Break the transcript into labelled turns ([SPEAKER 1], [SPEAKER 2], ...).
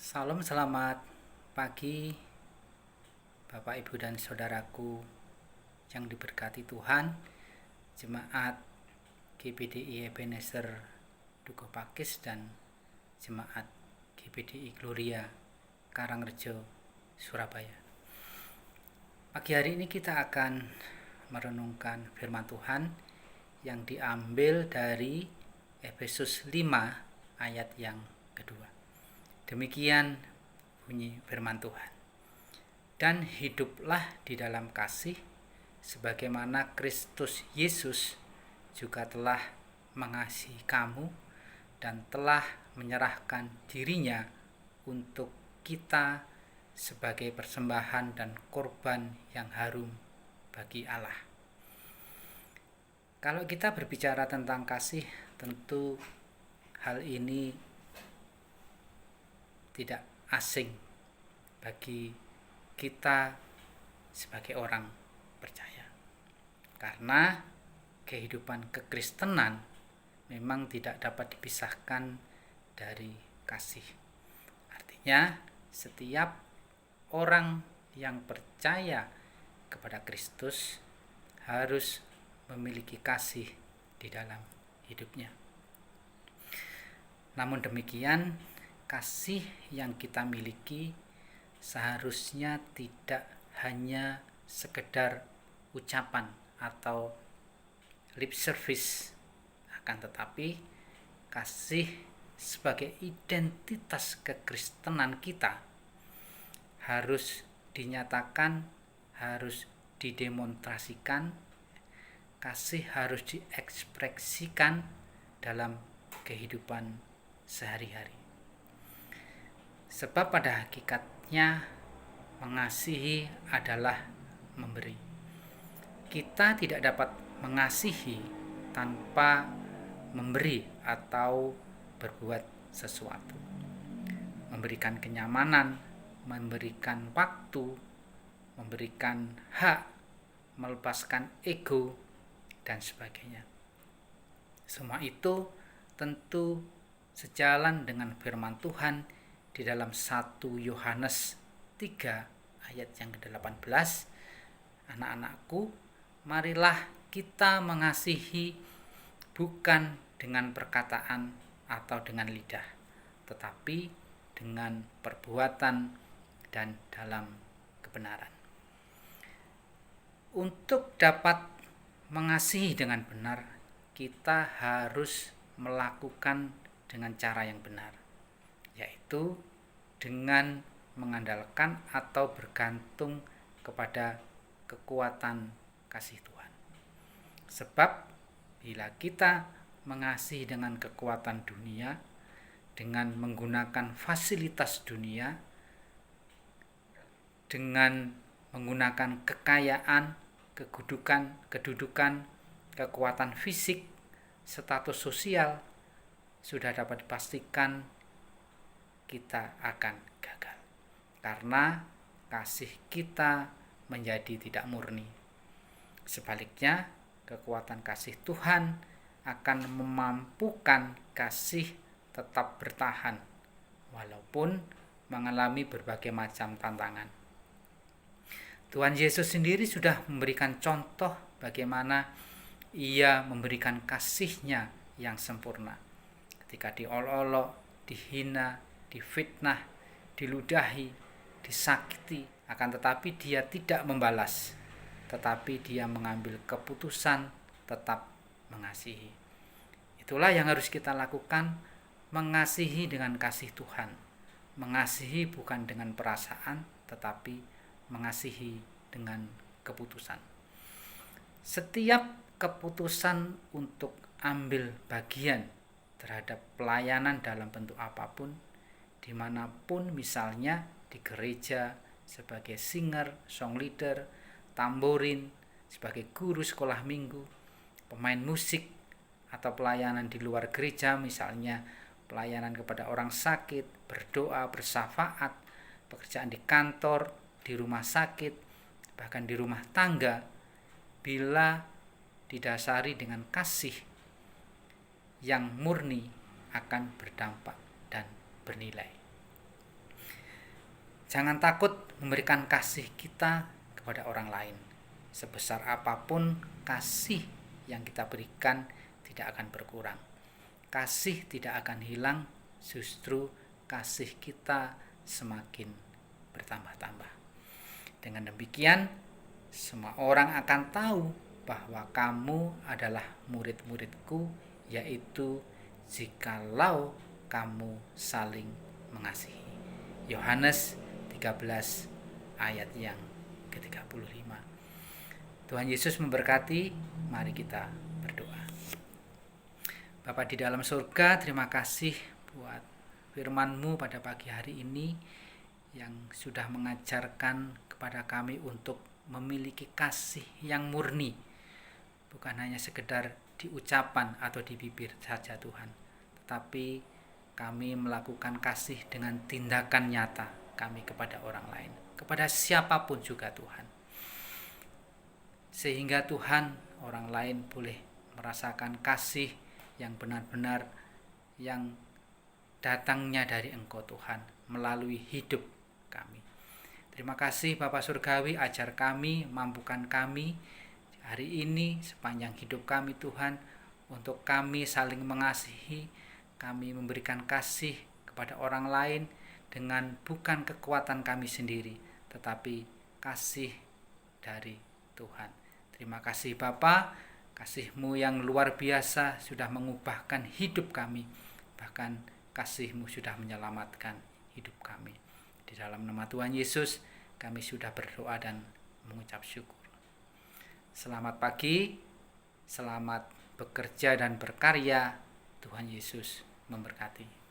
[SPEAKER 1] Salam, selamat pagi Bapak, Ibu, dan Saudaraku yang diberkati Tuhan. Jemaat GPDI Ebenezer Dukuh Pakis dan Jemaat GPDI Gloria Karangrejo, Surabaya. Pagi hari ini kita akan merenungkan firman Tuhan yang diambil dari Efesus 5 ayat yang kedua. Demikian bunyi firman Tuhan. Dan hiduplah di dalam kasih, sebagaimana Kristus Yesus juga telah mengasihi kamu dan telah menyerahkan dirinya untuk kita sebagai persembahan dan korban yang harum bagi Allah. Kalau kita berbicara tentang kasih, tentu hal ini tidak asing bagi kita sebagai orang percaya, karena kehidupan kekristenan memang tidak dapat dipisahkan dari kasih. Artinya setiap orang yang percaya kepada Kristus harus memiliki kasih di dalam hidupnya. Namun demikian, kasih yang kita miliki seharusnya tidak hanya sekedar ucapan atau lip service, akan tetapi kasih sebagai identitas kekristenan kita harus dinyatakan, harus didemonstrasikan, kasih harus diekspresikan dalam kehidupan sehari-hari. Sebab pada hakikatnya mengasihi adalah memberi. Kita tidak dapat mengasihi tanpa memberi atau berbuat sesuatu. Memberikan kenyamanan, memberikan waktu, memberikan hak, melepaskan ego, dan sebagainya. Semua itu tentu sejalan dengan firman Tuhan di dalam 1 Yohanes 3 ayat yang ke-18. Anak-anakku, marilah kita mengasihi bukan dengan perkataan atau dengan lidah, tetapi dengan perbuatan dan dalam kebenaran. Untuk dapat mengasihi dengan benar, kita harus melakukan dengan cara yang benar, yaitu dengan mengandalkan atau bergantung kepada kekuatan kasih Tuhan. Sebab bila kita mengasihi dengan kekuatan dunia, dengan menggunakan fasilitas dunia, dengan menggunakan kekayaan, kedudukan, kekuatan fisik, status sosial, sudah dapat dipastikan kita akan gagal, karena kasih kita menjadi tidak murni. Sebaliknya, kekuatan kasih Tuhan akan memampukan kasih tetap bertahan walaupun mengalami berbagai macam tantangan. Tuhan Yesus sendiri sudah memberikan contoh bagaimana Ia memberikan kasih-Nya yang sempurna. Ketika diolok-olok, dihina, difitnah, diludahi, disakiti, akan tetapi Dia tidak membalas, tetapi Dia mengambil keputusan tetap mengasihi. Itulah yang harus kita lakukan, mengasihi dengan kasih Tuhan. Mengasihi bukan dengan perasaan, tetapi mengasihi dengan keputusan. Setiap keputusan untuk ambil bagian terhadap pelayanan dalam bentuk apapun, dimanapun, misalnya di gereja sebagai singer, song leader, tamborin, sebagai guru sekolah minggu, pemain musik, atau pelayanan di luar gereja, misalnya pelayanan kepada orang sakit, berdoa, bersafaat, pekerjaan di kantor, di rumah sakit, bahkan di rumah tangga, bila didasari dengan kasih yang murni akan berdampak dan bernilai. Jangan takut memberikan kasih kita kepada orang lain. Sebesar apapun kasih yang kita berikan tidak akan berkurang. Kasih tidak akan hilang, justru kasih kita semakin bertambah-tambah. Dengan demikian, semua orang akan tahu bahwa kamu adalah murid-muridku, yaitu jikalau kamu saling mengasihi. Yohanes 13 ayat yang ke-35. Tuhan Yesus memberkati. Mari kita berdoa. Bapa di dalam surga, terima kasih buat firman-Mu pada pagi hari ini yang sudah mengajarkan kepada kami untuk memiliki kasih yang murni, bukan hanya sekedar di ucapan atau di bibir saja Tuhan, tetapi kami melakukan kasih dengan tindakan nyata kami kepada orang lain, kepada siapapun juga Tuhan, sehingga Tuhan, orang lain boleh merasakan kasih yang benar-benar yang datangnya dari Engkau Tuhan melalui hidup kami. Terima kasih Bapa Surgawi, ajar kami, mampukan kami hari ini sepanjang hidup kami Tuhan, untuk kami saling mengasihi, kami memberikan kasih kepada orang lain dengan bukan kekuatan kami sendiri, tetapi kasih dari Tuhan. Terima kasih Bapa, kasih-Mu yang luar biasa sudah mengubahkan hidup kami, bahkan kasih-Mu sudah menyelamatkan hidup kami. Di dalam nama Tuhan Yesus kami sudah berdoa dan mengucap syukur. Selamat pagi, selamat bekerja dan berkarya. Tuhan Yesus memberkati.